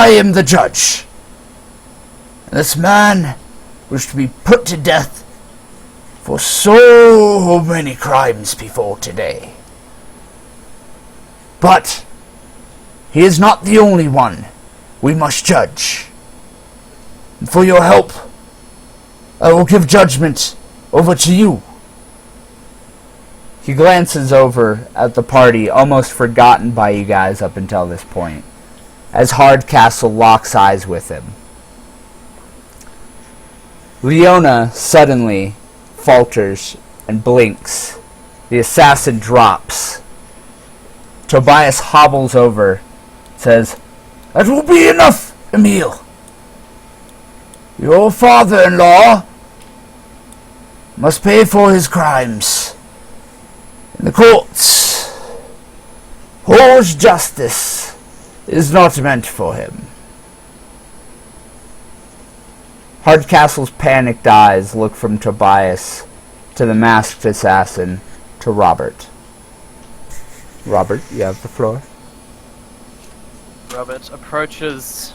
I am the judge. This man was to be put to death for so many crimes before today. But he is not the only one we must judge. And for your help, I will give judgment over to you. He glances over at the party, almost forgotten by you guys up until this point, as Hardcastle locks eyes with him. Leona suddenly falters and blinks. The assassin drops. Tobias hobbles over, says, "That will be enough, Emil. Your father-in-law must pay for his crimes. In the courts, Hor's justice is not meant for him." Hardcastle's panicked eyes look from Tobias to the masked assassin to Robert. Robert, you have the floor. Robert approaches,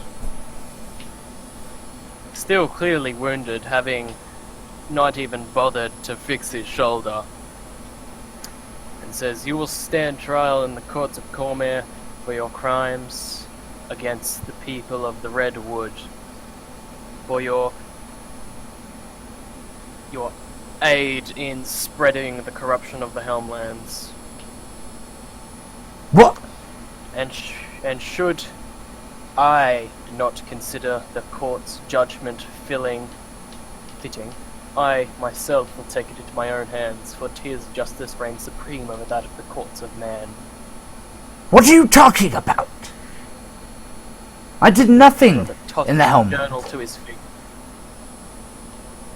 still clearly wounded, having not even bothered to fix his shoulder, and says, "You will stand trial in the courts of Cormyr for your crimes against the people of the Redwood, for your aid in spreading the corruption of the Helmlands. What? And should I not consider the court's judgment fitting, I myself will take it into my own hands, for Tyr's justice reigns supreme over that of the courts of man." What are you talking about? I did nothing in the helm. Journal to his feet.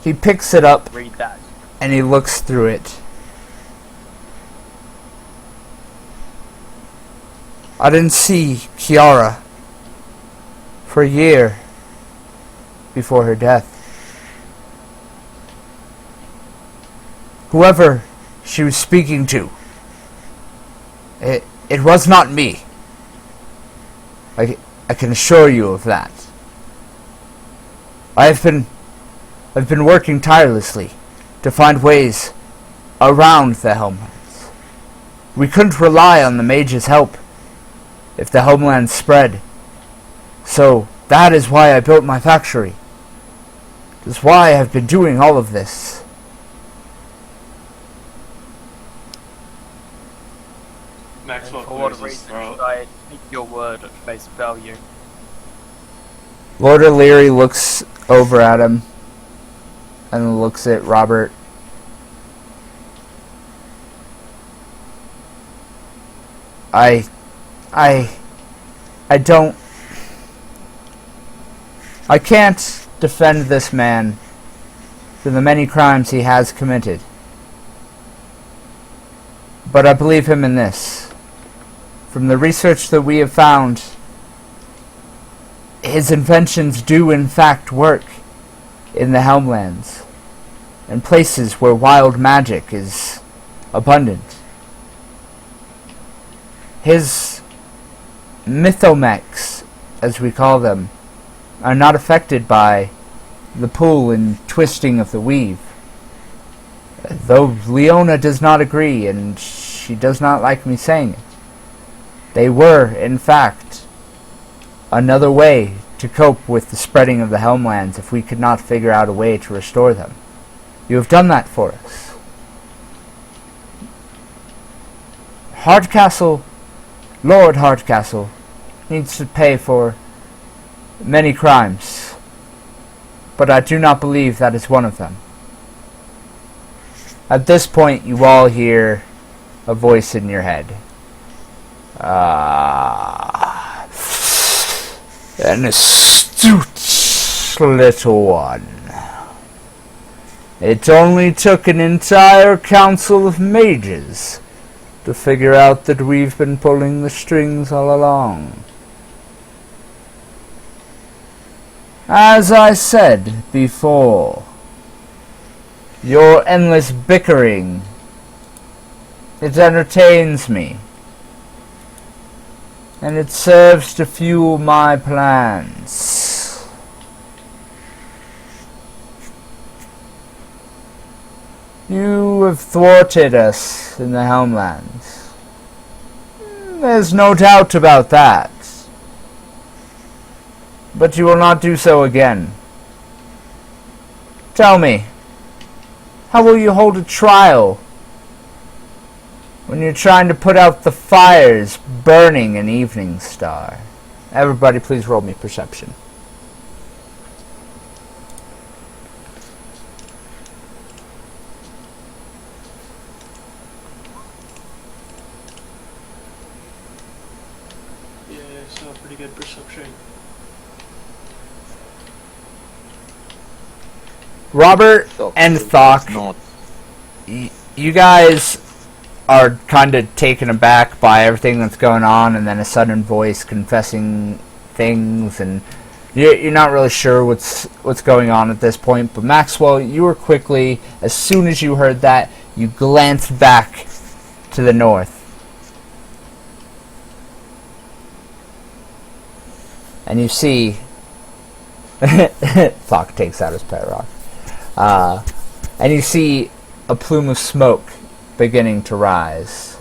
He picks it up Read that. and he looks through it. I didn't see Kiara for a year before her death. Whoever she was speaking to, it was not me. I can assure you of that. I've been working tirelessly to find ways around the Helmlands. We couldn't rely on the mage's help if the Helmlands spread. So that is why I built my factory. That's why I have been doing all of this. And for what reason should I take your word at face value? Lord O'Leary looks over at him and looks at Robert. I don't... I can't defend this man for the many crimes he has committed. But I believe him in this. From the research that we have found, his inventions do in fact work in the Helmlands, in places where wild magic is abundant. His mythomechs, as we call them, are not affected by the pull and twisting of the weave. Though Leona does not agree, and she does not like me saying it, they were, in fact, another way to cope with the spreading of the Helmlands if we could not figure out a way to restore them. You have done that for us. Hardcastle, Lord Hardcastle, needs to pay for many crimes, but I do not believe that is one of them. At this point, you all hear a voice in your head. An astute little one. It only took an entire council of mages to figure out that we've been pulling the strings all along. As I said before, your endless bickering, it entertains me. and it serves to fuel my plans. You have thwarted us in the Helmlands. There's no doubt about that. But you will not do so again. Tell me, how will you hold a trial when you're trying to put out the fires burning in Evening Star? Everybody please roll me perception. Yeah, so pretty good perception. Robert So, and it's Thok, not. you guys are kind of taken aback by everything that's going on, and then a sudden voice confessing things, and you're not really sure what's going on at this point. But Maxwell, you were quickly, as soon as you heard that, you glanced back to the north, and you see Thok takes out his pet rock, and you see a plume of smoke beginning to rise.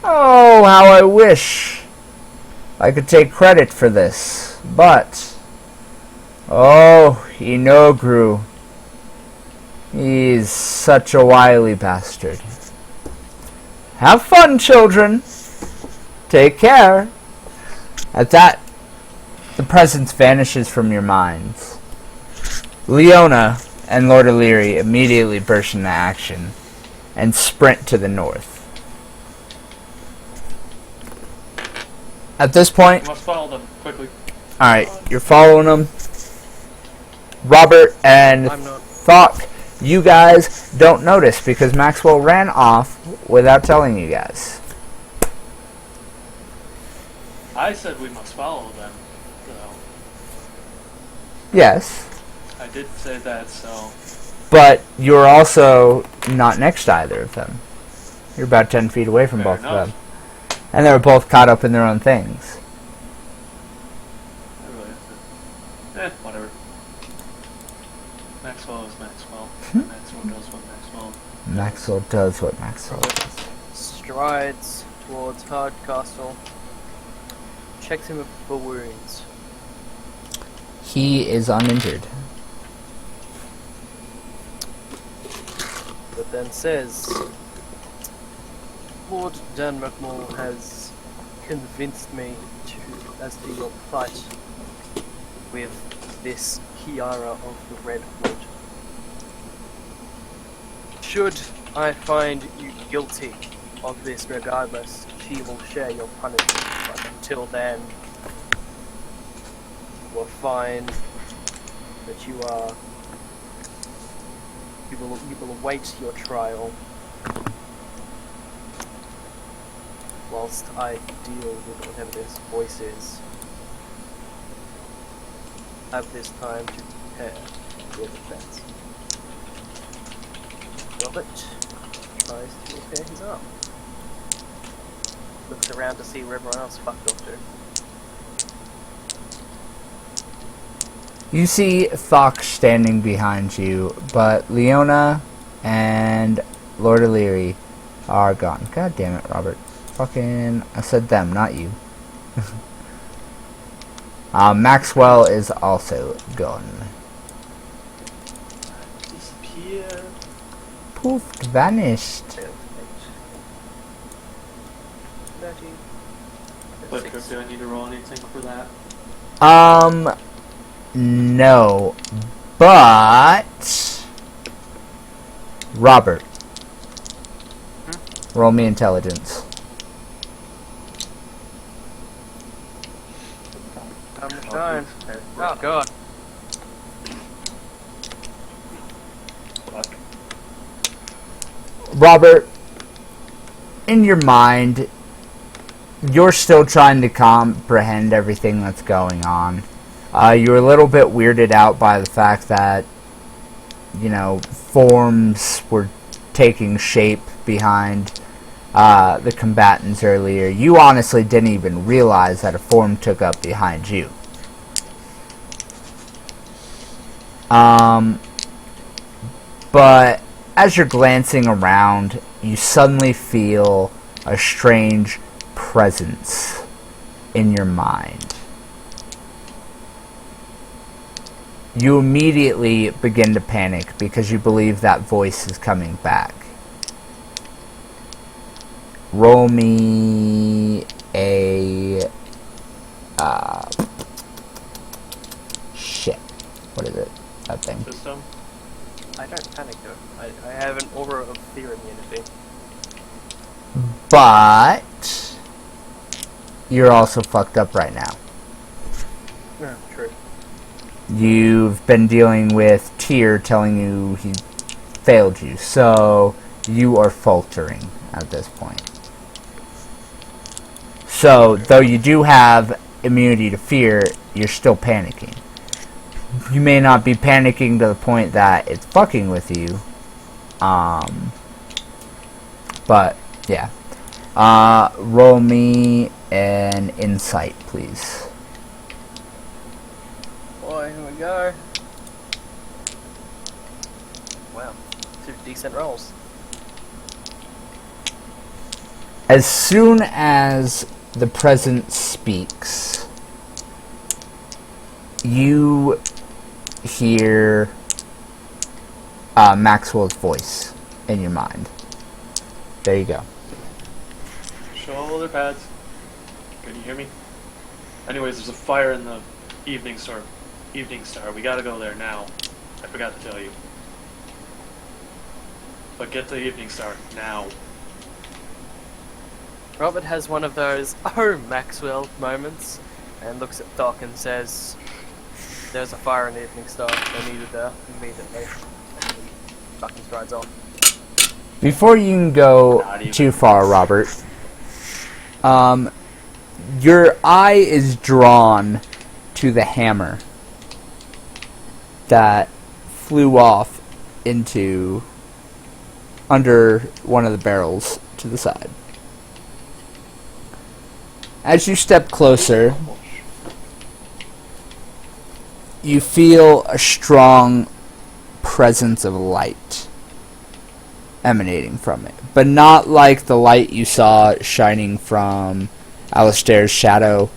Oh, how I wish I could take credit for this, but oh, Inogru, he's such a wily bastard. Have fun, children. Take care. At that, the presence vanishes from your minds. Leona and Lord O'Leary immediately burst into action and sprint to the north. At this point, Must follow them quickly. alright, you're following them. Robert and I'm not. Thok, you guys don't notice because Maxwell ran off without telling you guys. I said we must follow them. So Yes, I did say that, so but you're also not next to either of them. You're about 10 feet away from Fair both enough. of them. And they were both caught up in their own things. I really have to. Whatever. Maxwell is Maxwell. Maxwell does what Maxwell. Maxwell does what Maxwell does. Strides towards Hardcastle. Checks him for wounds. He is uninjured. But then says, Lord Dan McMull has convinced me as to your plight with this Kiara of the Red Hood. Should I find you guilty of this regardless, she will share your punishment. But until then, you will find that you will await your trial whilst I deal with whatever this voice is. Have this time to prepare your defense. Robert tries to repair his arm. Looks around to see where everyone else fucked off to. You see Thok standing behind you, but Leona and Lord O'Leary are gone. God damn it, Robert. Fucking, I said them, not you. Maxwell is also gone. Disappear. Poof, vanished. But do I need to roll anything for that? No. But Robert. Roll me intelligence. Time to shine. Oh god. Robert, in your mind, you're still trying to comprehend everything that's going on. You're a little bit weirded out by the fact that, you know, forms were taking shape behind the combatants earlier, you honestly didn't even realize that a form took up behind you. But as you're glancing around, you suddenly feel a strange presence in your mind. You immediately begin to panic because you believe that voice is coming back. Roll me a... shit. What is it? That thing. System. I don't panic though. I have an aura of fear immunity. But... you're also fucked up right now. Yeah, true. You've been dealing with Tyr telling you he failed you, so you are faltering at this point. So, though you do have immunity to fear, you're still panicking. You may not be panicking to the point that it's fucking with you. But, yeah. Roll me an insight, please. Boy, here we go. Wow, 2 decent rolls. As soon as the presence speaks, you hear Maxwell's voice in your mind. There you go. Shoulder pads. Can you hear me? Anyways, there's a fire in the Evening Star. Evening Star. We gotta go there now. I forgot to tell you. But get to the Evening Star now. Robert has one of those "oh Maxwell" moments and looks at Doc and says, "There's a fire in the Evening Star. They need it there immediately." And he fucking strides off. Before you can go too far, Robert, your eye is drawn to the hammer that flew off into under one of the barrels to the side. As you step closer, you feel a strong presence of light emanating from it, but not like the light you saw shining from Alistair's shadow.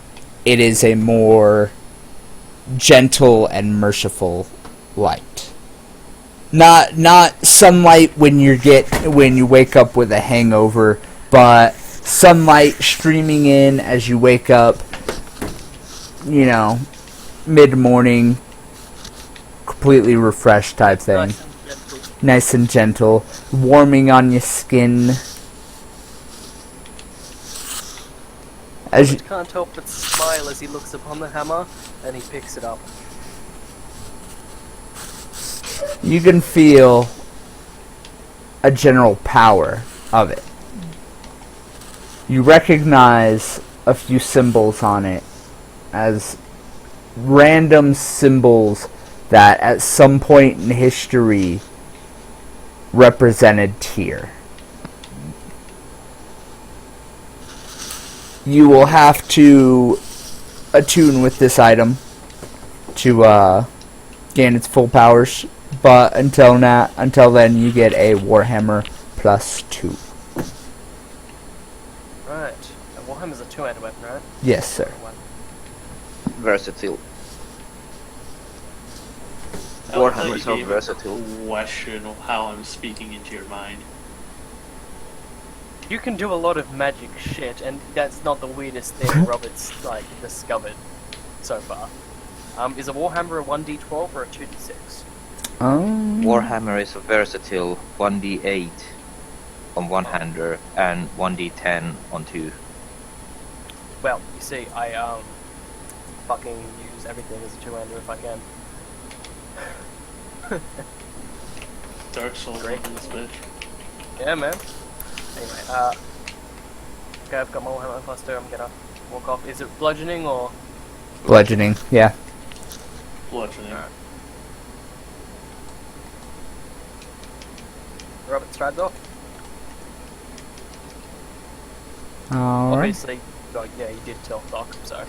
It is a more gentle and merciful light. Not sunlight when you wake up with a hangover, but sunlight streaming in as you wake up, you know, mid-morning, completely refreshed type thing. Nice and gentle, warming on your skin. As you Can't help but smile as he looks upon the hammer and he picks it up. you can feel a general power of it. You recognize a few symbols on it as random symbols that at some point in history represented Tyr. You will have to attune with this item to gain its full powers, but until then you get a Warhammer +2. Right. Warhammer's a two-handed weapon, right? Yes, sir. Versatile. I like how Warhammer you is so gave versatile. a question of how I'm speaking into your mind. You can do a lot of magic shit, and that's not the weirdest thing Robert's discovered so far. Is a Warhammer a 1d12 or a 2d6? Warhammer is a versatile 1d8 on one hander and 1d10 on two. Well, you see, I fucking use everything as a two-hander if I can. Dark Souls Great. in this bitch. Yeah, man. Anyway, okay, I've got my Warhammer +2. I'm gonna walk off. Is it bludgeoning or? Bludgeoning, yeah. Bludgeoning. Alright. Robert strides off. Alright. Obviously, like, yeah, you did tell Doc, so.